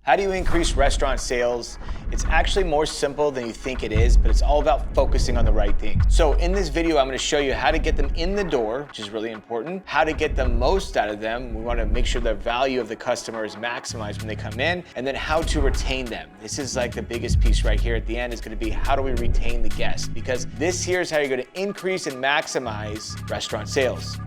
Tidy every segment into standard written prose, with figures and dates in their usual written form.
How do you increase restaurant sales? It's actually more simple than you think it is, but it's all about focusing on the right things. So in this video, I'm gonna show you how to get them in the door, which is really important, how to get the most out of them. We wanna make sure the value of the customer is maximized when they come in, and then how to retain them. This is like the biggest piece right here at the end is gonna be how do we retain the guest? Because this here is how you're gonna increase and maximize restaurant sales.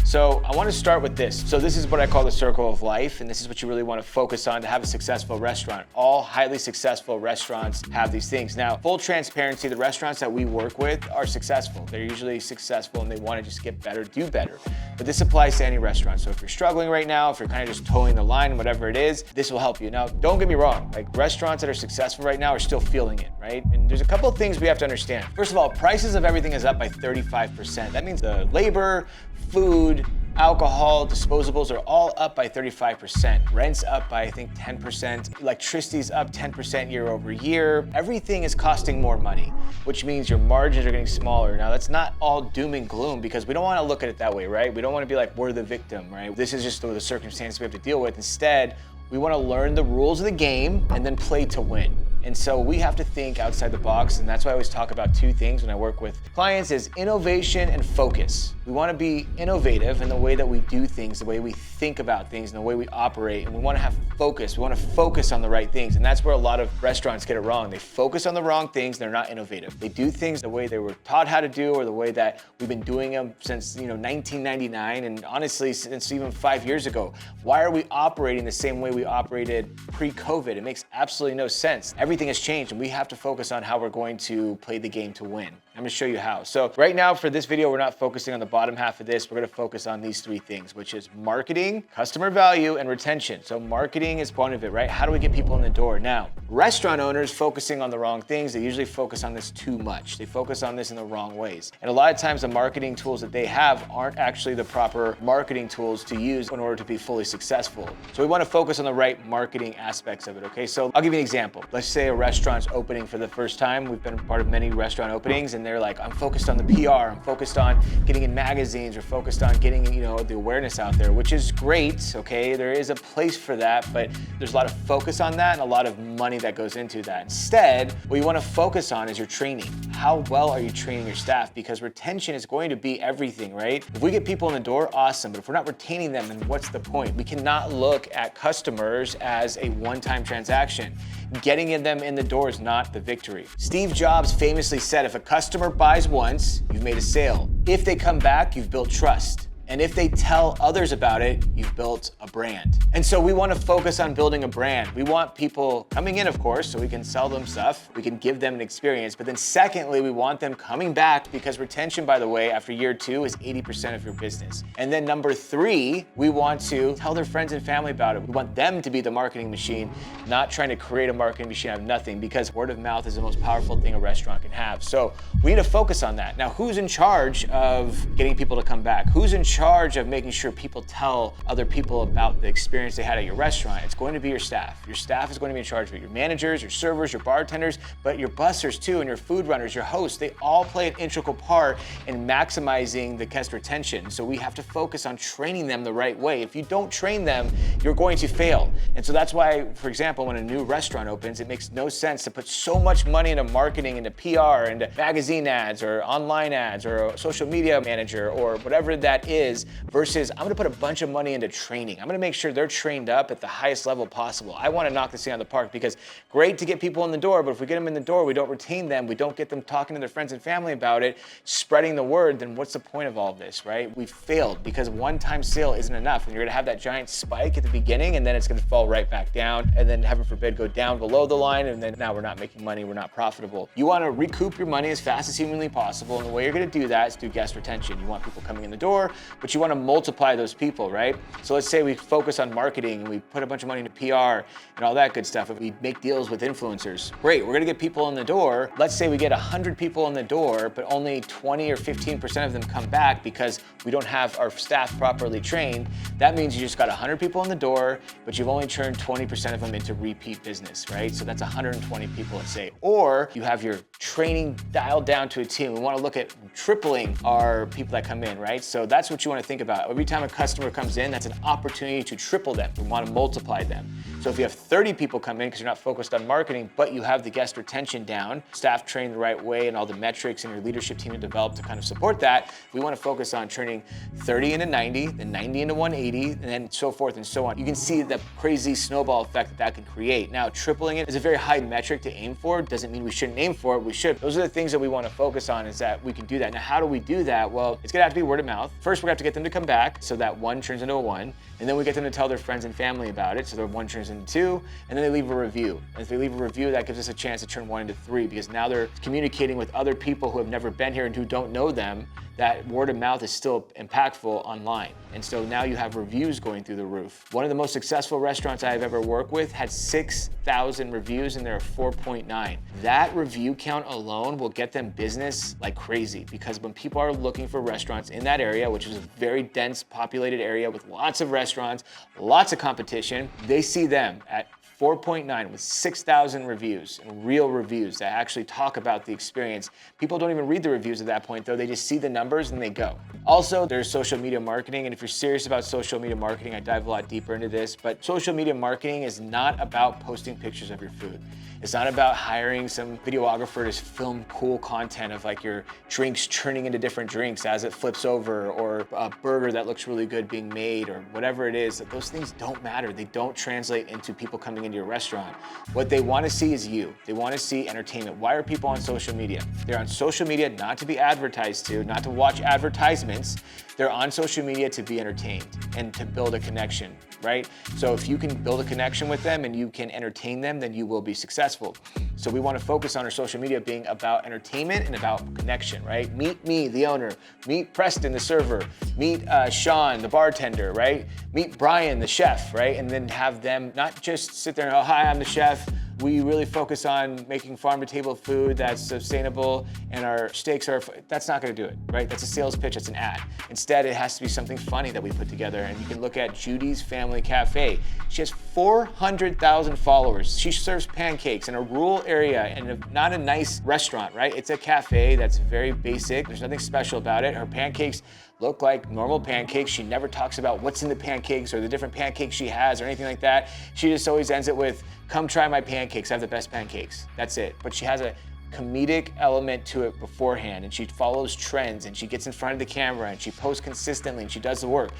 So I want to start with this. So this is what I call the circle of life, and this is what you really want to focus on to have a successful restaurant. All highly successful restaurants have these things. Now, full transparency, the restaurants that we work with are successful. They're usually successful and they want to just get better, do better. But this applies to any restaurant. So if you're struggling right now, if you're kind of just towing the line, whatever it is, this will help you. Now, don't get me wrong, like restaurants that are successful right now are still feeling it, right? And there's a couple of things we have to understand. First of all, prices of everything is up by 35%. That means the labor, food, alcohol, disposables are all up by 35%. Rent's up by, I think, 10%. Electricity's up 10% year over year. Everything is costing more money, which means your margins are getting smaller. Now, that's not all doom and gloom because we don't want to look at it that way, right? We don't want to be like, we're the victim, right? This is just the circumstance we have to deal with. Instead, we want to learn the rules of the game and then play to win. And so we have to think outside the box, and that's why I always talk about two things when I work with clients is innovation and focus. We want to be innovative in the way that we do things, the way we think about things, and the way we operate, and we want to have focus. We want to focus on the right things, and that's where a lot of restaurants get it wrong. They focus on the wrong things, they're not innovative. They do things the way they were taught how to do or the way that we've been doing them since 1999, and honestly, since even 5 years ago. Why are we operating the same way we operated pre-COVID? It makes absolutely no sense. Everything has changed and we have to focus on how we're going to play the game to win. I'm gonna show you how. So right now for this video, we're not focusing on the bottom half of this. We're gonna focus on these three things, which is marketing, customer value, and retention. So marketing is one of it, right? How do we get people in the door? Now, restaurant owners focusing on the wrong things, they usually focus on this too much. They focus on this in the wrong ways. And a lot of times the marketing tools that they have aren't actually the proper marketing tools to use in order to be fully successful. So we wanna focus on the right marketing aspects of it, okay? So I'll give you an example. Let's say a restaurant's opening for the first time. We've been a part of many restaurant openings and they're like, I'm focused on the PR, I'm focused on getting in magazines, or focused on getting, the awareness out there, which is great, okay? There is a place for that, but there's a lot of focus on that and a lot of money that goes into that. Instead, what you wanna focus on is your training. How well are you training your staff? Because retention is going to be everything, right? If we get people in the door, awesome, but if we're not retaining them, then what's the point? We cannot look at customers as a one-time transaction. Getting them in the door is not the victory. Steve Jobs famously said, if a customer buys once, you've made a sale. If they come back, you've built trust. And if they tell others about it, you've built a brand. And so we want to focus on building a brand. We want people coming in, of course, so we can sell them stuff, we can give them an experience. But then secondly, we want them coming back because retention, by the way, after year 2 is 80% of your business. And then number 3, we want to tell their friends and family about it. We want them to be the marketing machine, not trying to create a marketing machine out of nothing, because word of mouth is the most powerful thing a restaurant can have. So we need to focus on that. Now, who's in charge of getting people to come back? Who's in charge of making sure people tell other people about the experience they had at your restaurant? It's going to be your staff. Your staff is going to be in charge of it. Your managers, your servers, your bartenders, but your bussers too, and your food runners, your hosts, they all play an integral part in maximizing the guest retention. So we have to focus on training them the right way. If you don't train them, you're going to fail. And so that's why, for example, when a new restaurant opens, it makes no sense to put so much money into marketing, into PR, into magazine ads or online ads or a social media manager or whatever that is, versus I'm gonna put a bunch of money into training. I'm gonna make sure they're trained up at the highest level possible. I wanna knock this thing out of the park because great to get people in the door, but if we get them in the door, we don't retain them, we don't get them talking to their friends and family about it, spreading the word, then what's the point of all of this, right? We failed because one-time sale isn't enough, and you're gonna have that giant spike at the beginning, and then it's gonna fall right back down, and then heaven forbid go down below the line, and then now we're not making money, we're not profitable. You wanna recoup your money as fast as humanly possible, and the way you're gonna do that is through guest retention. You want people coming in the door, but you wanna multiply those people, right? So let's say we focus on marketing and we put a bunch of money into PR and all that good stuff, and we make deals with influencers. Great, we're gonna get people in the door. Let's say we get 100 people in the door, but only 20 or 15% of them come back because we don't have our staff properly trained. That means you just got 100 people in the door, but you've only turned 20% of them into repeat business, right? So that's 120 people, let's say. Or you have your training dialed down to a team. We wanna look at tripling our people that come in, right? So that's what you want to think about. Every time a customer comes in, that's an opportunity to triple them. We want to multiply them. So if you have 30 people come in because you're not focused on marketing, but you have the guest retention down, staff trained the right way, and all the metrics and your leadership team to develop to kind of support that, we want to focus on turning 30 into 90, then 90 into 180, and then so forth and so on. You can see the crazy snowball effect that that can create. Now, tripling it is a very high metric to aim for. Doesn't mean we shouldn't aim for it, we should. Those are the things that we want to focus on, is that we can do that. Now, how do we do that? Well, it's gonna have to be word of mouth. First, we're gonna have to get them to come back, so that one turns into a one, and then we get them to tell their friends and family about it, so their one turns into two, and then they leave a review. And if they leave a review, that gives us a chance to turn one into three, because now they're communicating with other people who have never been here and who don't know them. That word of mouth is still impactful online. And so now you have reviews going through the roof. One of the most successful restaurants I've ever worked with had 6,000 reviews and they're 4.9. That review count alone will get them business like crazy, because when people are looking for restaurants in that area, which is a very dense populated area with lots of restaurants, lots of competition, they see them at 4.9 with 6,000 reviews, and real reviews that actually talk about the experience. People don't even read the reviews at that point though, they just see the numbers and they go. Also, there's social media marketing, and if you're serious about social media marketing, I dive a lot deeper into this, but social media marketing is not about posting pictures of your food. It's not about hiring some videographer to film cool content of like your drinks turning into different drinks as it flips over, or a burger that looks really good being made, or whatever it is. Those things don't matter. They don't translate into people coming into your restaurant. What they want to see is you. They want to see entertainment. Why are people on social media? They're on social media not to be advertised to, not to watch advertisements. They're on social media to be entertained and to build a connection, right? So if you can build a connection with them and you can entertain them, then you will be successful. So we want to focus on our social media being about entertainment and about connection, right? Meet me, the owner. Meet Preston, the server. Meet Sean, the bartender, right? Meet Brian, the chef, right? And then have them not just sit there and go, hi, I'm the chef. We really focus on making farm-to-table food that's sustainable, and our steaks are, that's not gonna do it, right? That's a sales pitch, that's an ad. Instead, it has to be something funny that we put together, and you can look at Judy's Family Cafe. She has 400,000 followers. She serves pancakes in a rural area and not a nice restaurant, right? It's a cafe that's very basic. There's nothing special about it. Her pancakes look like normal pancakes. She never talks about what's in the pancakes or the different pancakes she has or anything like that. She just always ends it with, come try my pancakes, I have the best pancakes. That's it. But she has a comedic element to it beforehand, and she follows trends, and she gets in front of the camera, and she posts consistently, and she does the work.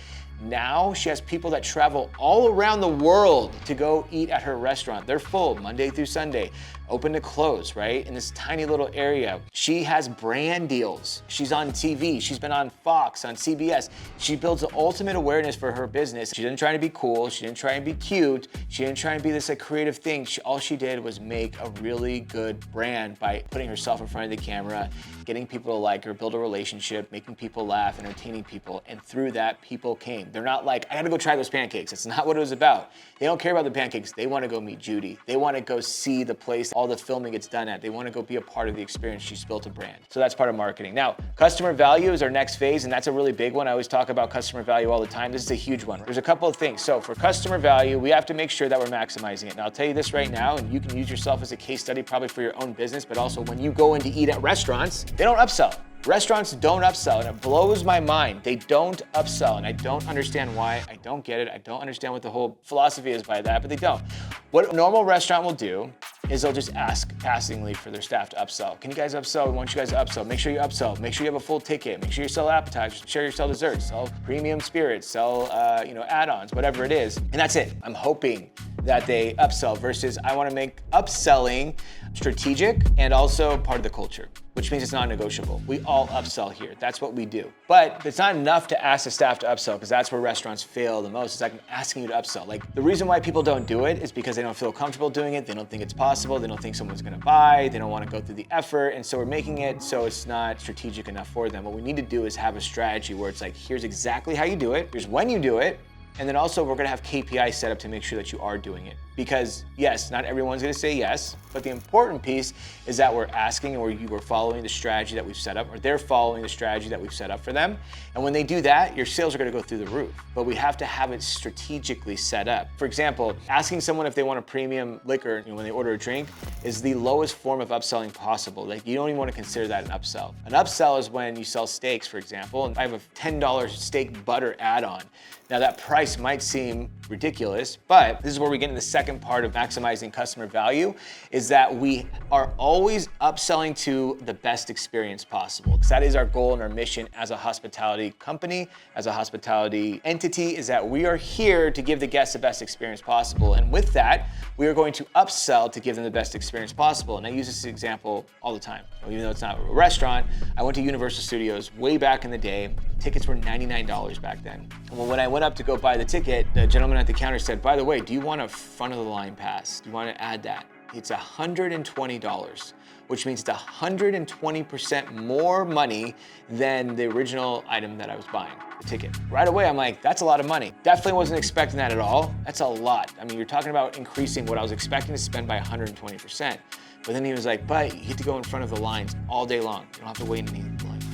Now she has people that travel all around the world to go eat at her restaurant. They're full Monday through Sunday, open to close, right? In this tiny little area. She has brand deals. She's on TV. She's been on Fox, on CBS. She builds the ultimate awareness for her business. She didn't try to be cool. She didn't try and be cute. She didn't try and be this like creative thing. All she did was make a really good brand by putting herself in front of the camera, getting people to like her, build a relationship, making people laugh, entertaining people. And through that, people came. They're not like, I gotta go try those pancakes. That's not what it was about. They don't care about the pancakes. They wanna go meet Judy. They wanna go see the place all the filming gets done at. They wanna go be a part of the experience. She's built a brand. So that's part of marketing. Now, customer value is our next phase, and that's a really big one. I always talk about customer value all the time. This is a huge one. There's a couple of things. So for customer value, we have to make sure that we're maximizing it. Now, I'll tell you this right now, and you can use yourself as a case study probably for your own business, but also when you go in to eat at restaurants, they don't upsell. Restaurants don't upsell, and it blows my mind. They don't upsell, and I don't understand why. I don't get it. I don't understand what the whole philosophy is by that, but they don't. What a normal restaurant will do is they'll just ask passingly for their staff to upsell. Can you guys upsell? We want you guys to upsell. Make sure you upsell. Make sure you have a full ticket. Make sure you sell appetizers. Make sure you sell desserts. Sell premium spirits. Sell add-ons, whatever it is. And that's it. I'm hoping that they upsell versus I want to make upselling strategic and also part of the culture, which means it's non-negotiable. We all upsell here. That's what we do. But it's not enough to ask the staff to upsell, because that's where restaurants fail the most. It's like asking you to upsell. Like, the reason why people don't do it is because they don't feel comfortable doing it. They don't think it's possible. They don't think someone's gonna buy. They don't want to go through the effort. And so we're making it so it's not strategic enough for them. What we need to do is have a strategy where it's like, here's exactly how you do it. Here's when you do it. And then also we're gonna have KPIs set up to make sure that you are doing it. Because yes, not everyone's gonna say yes, but the important piece is that we're asking, or you are following the strategy that we've set up, or they're following the strategy that we've set up for them. And when they do that, your sales are gonna go through the roof. But we have to have it strategically set up. For example, asking someone if they want a premium liquor when they order a drink is the lowest form of upselling possible. Like, you don't even want to consider that an upsell. An upsell is when you sell steaks, for example, and I have a $10 steak butter add-on. Now that price might seem ridiculous, but this is where we get into the second part of maximizing customer value, is that we are always upselling to the best experience possible. Because that is our goal and our mission as a hospitality company, as a hospitality entity, is that we are here to give the guests the best experience possible. And with that, we are going to upsell to give them the best experience possible. And I use this example all the time. Even though it's not a restaurant, I went to Universal Studios way back in the day. Tickets were $99 back then. Well, when I went up to go buy the ticket, the gentleman at the counter said, by the way, do you want a front of the line pass? Do you want to add that? It's $120, which means it's 120% more money than the original item that I was buying, the ticket. Right away, I'm like, that's a lot of money. Definitely wasn't expecting that at all. That's a lot. I mean, you're talking about increasing what I was expecting to spend by 120%. But then he was like, but you get to go in front of the lines all day long. You don't have to wait in any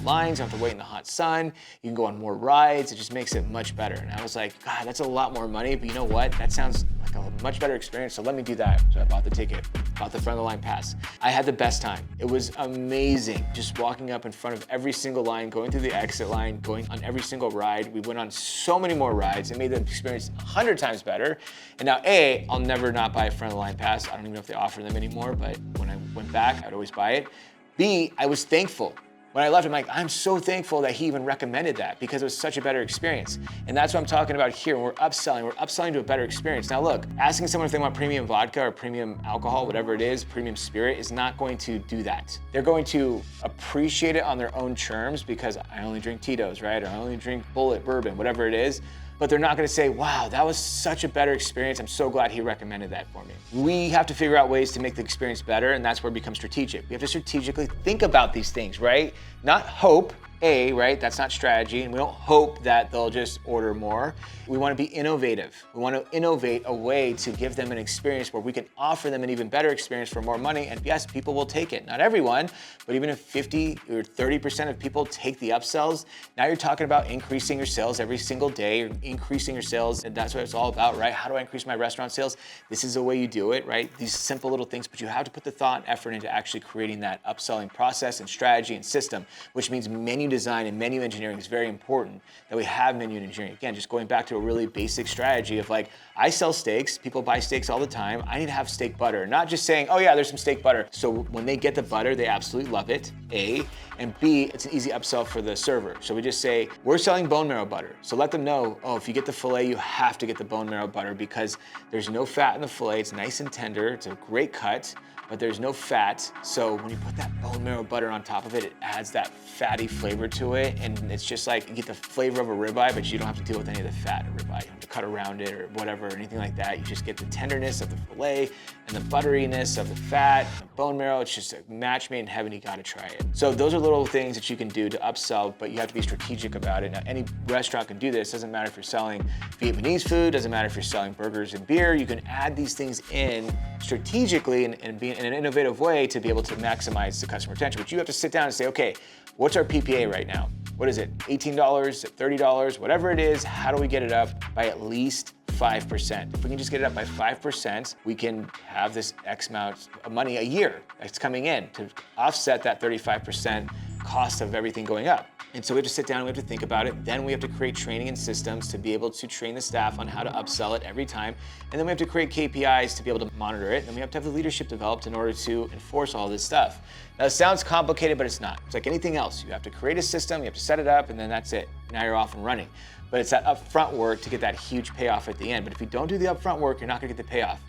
lines, you don't have to wait in the hot sun. You can go on more rides. It just makes it much better. And I was like, God, that's a lot more money, but you know what? That sounds like a much better experience, so let me do that. So I bought the ticket, bought the front of the line pass. I had the best time. It was amazing. Just walking up in front of every single line, going through the exit line, going on every single ride. We went on so many more rides. It made the experience 100 times better. And now, A, I'll never not buy a front of the line pass. I don't even know if they offer them anymore, but when I went back, I'd always buy it. B, I was thankful. When I left, I'm like, I'm so thankful that he even recommended that because it was such a better experience. And that's what I'm talking about here. We're upselling to a better experience. Now look, asking someone if they want premium vodka or premium alcohol, whatever it is, premium spirit, is not going to do that. They're going to appreciate it on their own terms because I only drink Tito's, right? Or I only drink Bullet bourbon, whatever it is. But they're not gonna say, wow, that was such a better experience. I'm so glad he recommended that for me. We have to figure out ways to make the experience better, and that's where it becomes strategic. We have to strategically think about these things, right? Not hope, right? That's not strategy, and we don't hope that they'll just order more. We wanna be innovative. We wanna innovate a way to give them an experience where we can offer them an even better experience for more money, and yes, people will take it. Not everyone, but even if 50 or 30% of people take the upsells, now you're talking about increasing your sales every single day, or increasing your sales, and that's what it's all about, right? How do I increase my restaurant sales? This is the way you do it, right? These simple little things, but you have to put the thought and effort into actually creating that upselling process and strategy and system, which means menu design and menu engineering is very important, that we have menu engineering. Again, just going back to a really basic strategy of like, I sell steaks, people buy steaks all the time, I need to have steak butter, not just saying, oh yeah, there's some steak butter. So when they get the butter, they absolutely love it, A, and B, it's an easy upsell for the server. So we just say, we're selling bone marrow butter. So let them know, oh, if you get the filet, you have to get the bone marrow butter because there's no fat in the filet, it's nice and tender, it's a great cut, but there's no fat. So when you put that bone marrow butter on top of it, it adds that fatty flavor to it. And it's just like, you get the flavor of a ribeye, but you don't have to deal with any of the fat of ribeye. You don't have to cut around it or whatever, or anything like that. You just get the tenderness of the filet and the butteriness of the fat, the bone marrow. It's just a match made in heaven. You gotta try it. So those are little things that you can do to upsell, but you have to be strategic about it. Now, any restaurant can do this. Doesn't matter if you're selling Vietnamese food, doesn't matter if you're selling burgers and beer. You can add these things in strategically and be in an innovative way to be able to maximize the customer retention. But you have to sit down and say, okay, what's our PPA right now? What is it, $18, $30, whatever it is, how do we get it up by at least 5%? If we can just get it up by 5%, we can have this X amount of money a year that's coming in to offset that 35% cost of everything going up. And so we have to sit down and we have to think about it. Then we have to create training and systems to be able to train the staff on how to upsell it every time. And then we have to create KPIs to be able to monitor it. And we have to have the leadership developed in order to enforce all this stuff. Now, it sounds complicated, but it's not. It's like anything else. You have to create a system, you have to set it up, and then that's it. Now you're off and running. But it's that upfront work to get that huge payoff at the end. But if you don't do the upfront work, you're not gonna get the payoff.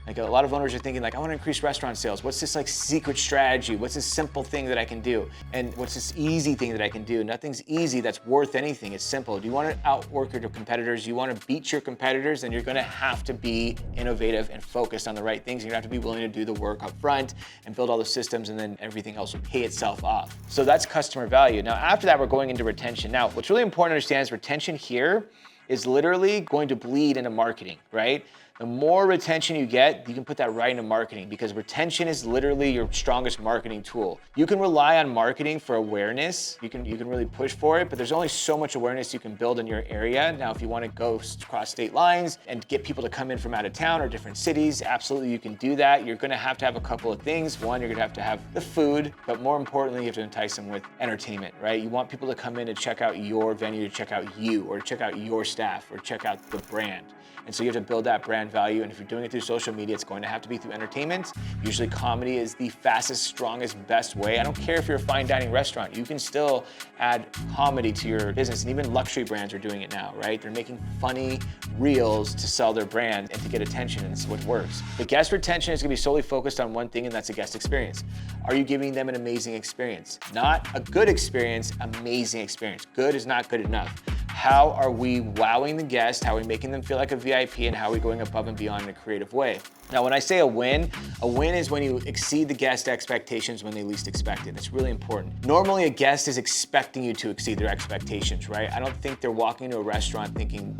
Like a lot of owners are thinking like, I want to increase restaurant sales. What's this like secret strategy? What's this simple thing that I can do? And what's this easy thing that I can do? Nothing's easy that's worth anything. It's simple. Do you want to outwork your competitors? Do you want to beat your competitors? Then you're going to have to be innovative and focused on the right things. You're going to have to be willing to do the work up front and build all the systems, and then everything else will pay itself off. So that's customer value. Now, after that, we're going into retention. Now, what's really important to understand is retention here is literally going to bleed into marketing, right? The more retention you get, you can put that right into marketing, because retention is literally your strongest marketing tool. You can rely on marketing for awareness. You can really push for it, but there's only so much awareness you can build in your area. Now, if you want to go across state lines and get people to come in from out of town or different cities, absolutely you can do that. You're going to have a couple of things. One, you're going to have the food, but more importantly, you have to entice them with entertainment, right? You want people to come in to check out your venue, to check out you, or to check out your staff, or check out the brand. And so you have to build that brand value. And if you're doing it through social media, it's going to have to be through entertainment. Usually comedy is the fastest, strongest, best way. I don't care if you're a fine dining restaurant, you can still add comedy to your business. And even luxury brands are doing it now, right? They're making funny reels to sell their brand and to get attention, and it's what works. But guest retention is gonna be solely focused on one thing, and that's a guest experience. Are you giving them an amazing experience? Not a good experience, amazing experience. Good is not good enough. How are we wowing the guest? How are we making them feel like a VIP? And how are we going above and beyond in a creative way? Now, when I say a win is when you exceed the guest expectations when they least expect it. It's really important. Normally, a guest is expecting you to exceed their expectations, right? I don't think they're walking into a restaurant thinking,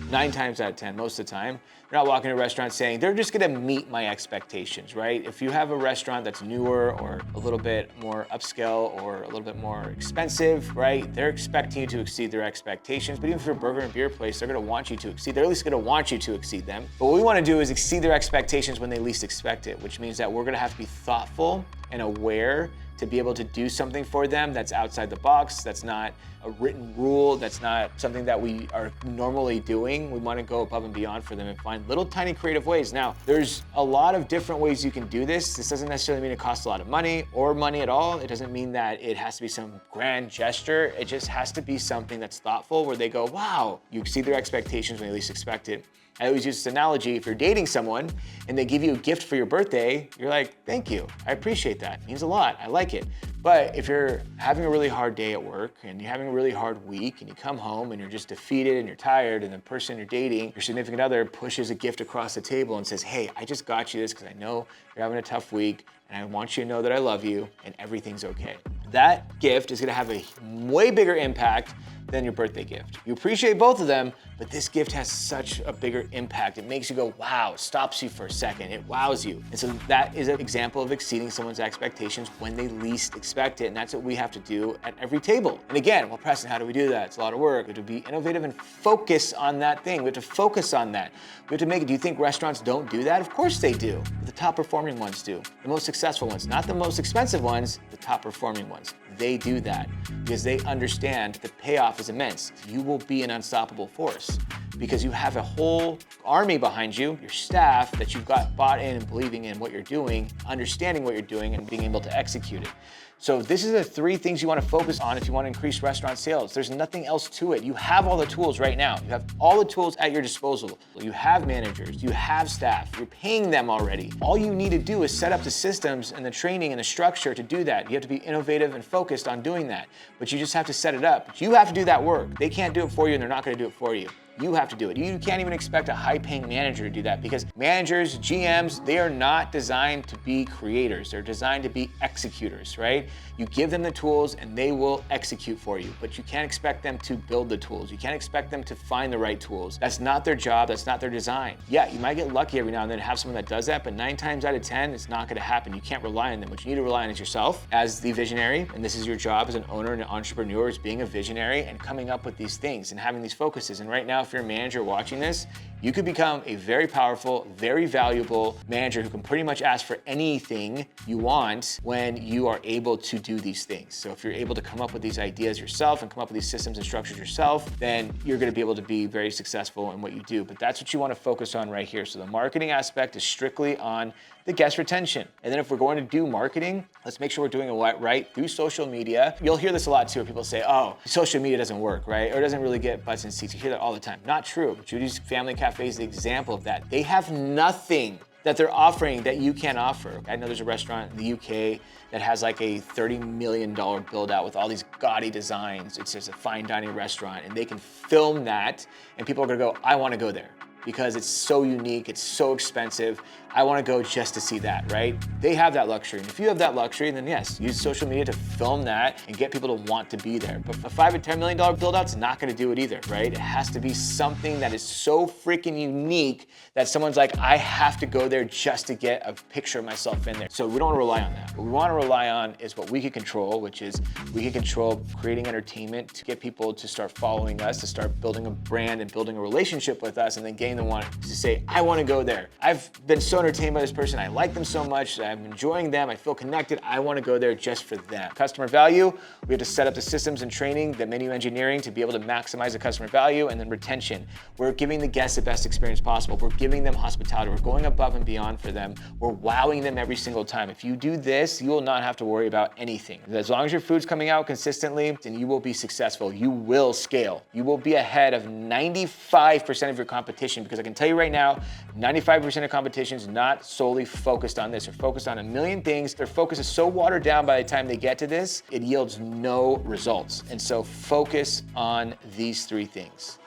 9 times out of 10, most of the time, they're not walking to a restaurant saying, they're just gonna meet my expectations, right? If you have a restaurant that's newer or a little bit more upscale or a little bit more expensive, right? They're expecting you to exceed their expectations. But even for a burger and beer place, they're gonna want you to exceed. They're at least gonna want you to exceed them. But what we wanna do is exceed their expectations when they least expect it, which means that we're gonna have to be thoughtful and aware to be able to do something for them that's outside the box, that's not a written rule, that's not something that we are normally doing. We wanna go above and beyond for them and find little tiny creative ways. Now, there's a lot of different ways you can do this. This doesn't necessarily mean it costs a lot of money or money at all. It doesn't mean that it has to be some grand gesture. It just has to be something that's thoughtful, where they go, wow, you exceed their expectations when they least expect it. I always use this analogy. If you're dating someone and they give you a gift for your birthday, you're like, thank you, I appreciate that. It means a lot, I like it. But if you're having a really hard day at work and you're having a really hard week and you come home and you're just defeated and you're tired, and the person you're dating, your significant other, pushes a gift across the table and says, hey, I just got you this because I know you're having a tough week and I want you to know that I love you and everything's okay. That gift is gonna have a way bigger impact than your birthday gift. You appreciate both of them, but this gift has such a bigger impact. It makes you go, wow, stops you for a second, it wows you. And so that is an example of exceeding someone's expectations when they least expect it, and that's what we have to do at every table. And again, well, Preston, how do we do that? It's a lot of work. We have to be innovative and focus on that thing. We have to focus on that. We have to make it. Do you think restaurants don't do that? Of course they do. The top performing ones do. The most successful ones, not the most expensive ones, the top performing ones. They do that because they understand the payoff is immense. You will be an unstoppable force because you have a whole army behind you, your staff, that you've got bought in and believing in what you're doing, understanding what you're doing, and being able to execute it. So this is the 3 things you want to focus on if you want to increase restaurant sales. There's nothing else to it. You have all the tools right now. You have all the tools at your disposal. You have managers, you have staff, you're paying them already. All you need to do is set up the systems and the training and the structure to do that. You have to be innovative and focused on doing that, but you just have to set it up. But you have to do that work. They can't do it for you, and they're not going to do it for you. You have to do it. You can't even expect a high-paying manager to do that, because managers, GMs, they are not designed to be creators. They're designed to be executors, right? You give them the tools and they will execute for you, but you can't expect them to build the tools. You can't expect them to find the right tools. That's not their job. That's not their design. Yeah, you might get lucky every now and then to have someone that does that, but 9 times out of 10, it's not going to happen. You can't rely on them. What you need to rely on is yourself as the visionary, and this is your job as an owner and an entrepreneur, is being a visionary and coming up with these things and having these focuses. And right now, if you're a manager watching this, you could become a very powerful, very valuable manager who can pretty much ask for anything you want when you are able to do these things. So if you're able to come up with these ideas yourself and come up with these systems and structures yourself, then you're going to be able to be very successful in what you do. But that's what you want to focus on right here. So the marketing aspect is strictly on the guest retention. And then if we're going to do marketing, let's make sure we're doing it right through social media. You'll hear this a lot too, where people say, oh, social media doesn't work, right? Or it doesn't really get butts in seats. You hear that all the time. Not true. Judy's Family Cafe is the example of that. They have nothing that they're offering that you can't offer. I know there's a restaurant in the UK that has like a $30 million build out with all these gaudy designs. It's just a fine dining restaurant, and they can film that and people are gonna go, I wanna go there. because it's so unique, it's so expensive. I wanna go just to see that, right? They have that luxury. And if you have that luxury, then yes, use social media to film that and get people to want to be there. But a $5 to $10 million build out's not gonna do it either, right? It has to be something that is so freaking unique that someone's like, I have to go there just to get a picture of myself in there. So we don't wanna rely on that. What we wanna rely on is what we can control, which is we can control creating entertainment to get people to start following us, to start building a brand and building a relationship with us, and then getting them to say, I wanna go there. I've been so entertained by this person, I like them so much, I'm enjoying them, I feel connected, I wanna go there just for them. Customer value, we have to set up the systems and training, the menu engineering to be able to maximize the customer value, and then retention. We're giving the guests the best experience possible. We're giving them hospitality. We're going above and beyond for them. We're wowing them every single time. If you do this, you will not have to worry about anything. As long as your food's coming out consistently, then you will be successful. You will scale. You will be ahead of 95% of your competition, because I can tell you right now, 95% of competition is not solely focused on this. They're focused on a million things. Their focus is so watered down by the time they get to this, it yields no results. And so focus on these three things.